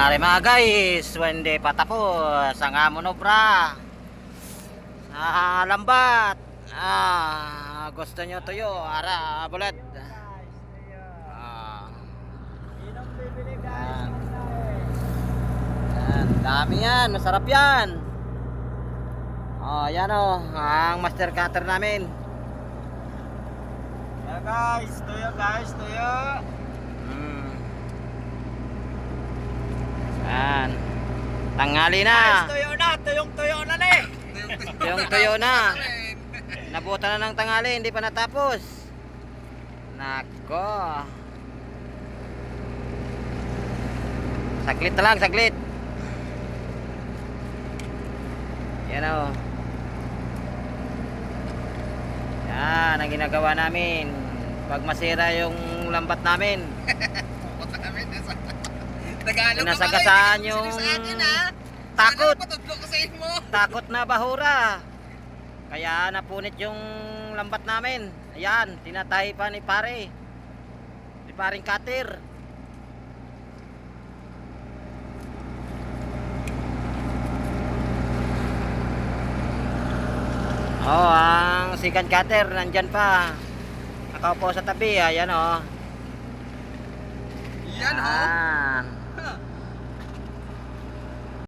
Ari mga guys, hindi pa tapos ang amon obra sa lambat. Gusto nyo tuyo, ara bulad. Yan, dami yan, masarap yan. Yan ang master cutter namin. Guys, tuyo. Yan. Tanghali na. Tuyong na ni. Yung tuyo na. Nabuta na ng tanghali, hindi pa natapos. Nako. Saglit na lang, saglit. Yan o. Yan ang ginagawa namin pag masira yung lambat namin. Sinasagasaan yung takot na bahura. Kaya napunit yung lambat namin. Ayan, tinatay pa ni paring cutter. Ang second cutter nandyan pa. Nakaupo sa tabi. Ayan Yan Yan.